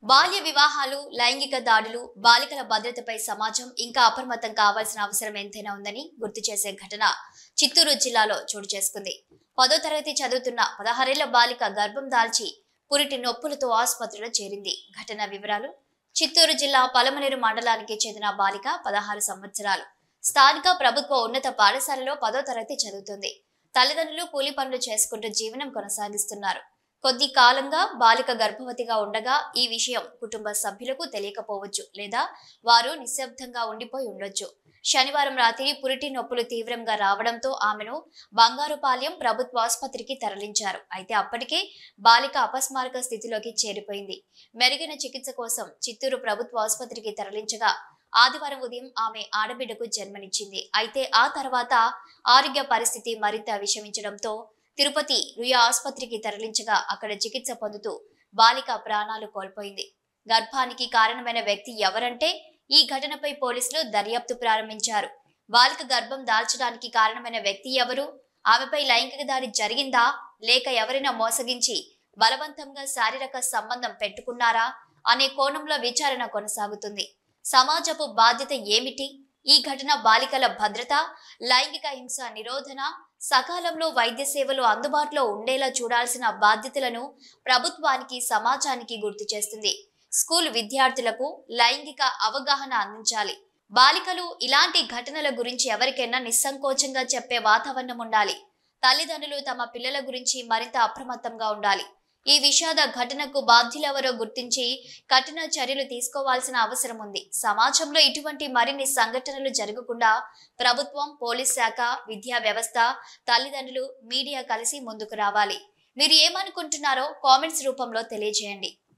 బాల్య వివాహాలు, లైంగిక దాడులు, బాలికల భద్రతపై సమాజం ఇంకా అప్రమత్తం కావాల్సిన అవసరం ఎంతైనా ఉందని గుర్తు చేసే ఘటన చిత్తూరు జిల్లాలో చోటు చేసుకుంది. 10వ తరగతి చదువుతున్న 16 ఏళ్ల బాలిక గర్భం దాల్చి పురిటి నొప్పులతో ఆసుపత్రిలో చేరింది. ఘటన వివరాలు: చిత్తూరు జిల్లా పలమనేరు మండలానికి చెందిన బాలిక 16 సంవత్సరాలు. స్థానిక ప్రభుత్వ ఉన్నత పాఠశాలలో 10వ తరగతి చదువుతుంది. తల్లిదండ్రులు కూలి పనులు చేసుకుంటూ జీవనం కొనసాగిస్తున్నారు. కొద్ది కాలంగా బాలిక గర్భవతిగా ఉండగా ఈ విషయం కుటుంబ సభ్యులకు తెలియకపోవచ్చు, లేదా వారు నిశ్శబ్దంగా ఉండిపోయి ఉండొచ్చు. శనివారం రాత్రి పురిటి నొప్పులు తీవ్రంగా రావడంతో ఆమెను బంగారుపాలెం ప్రభుత్వ ఆసుపత్రికి తరలించారు. అయితే అప్పటికే బాలిక అపస్మారక స్థితిలోకి చేరిపోయింది. మెరుగైన చికిత్స కోసం చిత్తూరు ప్రభుత్వ ఆసుపత్రికి తరలించగా ఆదివారం ఉదయం ఆమె ఆడబిడ్డకు జన్మనిచ్చింది. అయితే ఆ తర్వాత ఆరోగ్య పరిస్థితి మరింత విషమించడంతో తిరుపతి రుయా ఆసుపత్రికి తరలించగా అక్కడ చికిత్స పొందుతూ బాలిక ప్రాణాలు కోల్పోయింది. గర్భానికి కారణమైన వ్యక్తి ఎవరంటే ఈ ఘటనపై పోలీసులు దర్యాప్తు ప్రారంభించారు. బాలిక గర్భం దాల్చడానికి కారణమైన వ్యక్తి ఎవరు? ఆమెపై లైంగిక దాడి జరిగిందా, లేక ఎవరైనా మోసగించి బలవంతంగా శారీరక సంబంధం పెట్టుకున్నారా అనే కోణంలో విచారణ కొనసాగుతుంది. సమాజపు బాధ్యత ఏమిటి? ఈ ఘటన బాలికల భద్రత, లైంగిక హింస నిరోధన, సకాలంలో వైద్య సేవలు అందుబాటులో ఉండేలా చూడాల్సిన బాధ్యతలను ప్రభుత్వానికి, సమాజానికి గుర్తు చేస్తుంది. స్కూల్ విద్యార్థులకు లైంగిక అవగాహన అందించాలి. బాలికలు ఇలాంటి ఘటనల గురించి ఎవరికైనా నిస్సంకోచంగా చెప్పే వాతావరణం ఉండాలి. తల్లిదండ్రులు తమ పిల్లల గురించి మరింత అప్రమత్తంగా ఉండాలి. ఈ విషాద ఘటనకు బాధ్యులెవరో గుర్తించి కఠిన చర్యలు తీసుకోవాల్సిన అవసరం ఉంది. సమాజంలో ఇటువంటి మరిన్ని సంఘటనలు జరగకుండా ప్రభుత్వం, పోలీస్ శాఖ, విద్యా వ్యవస్థ, తల్లిదండ్రులు, మీడియా కలిసి ముందుకు రావాలి. మీరు ఏమనుకుంటున్నారో కామెంట్స్ రూపంలో తెలియజేయండి.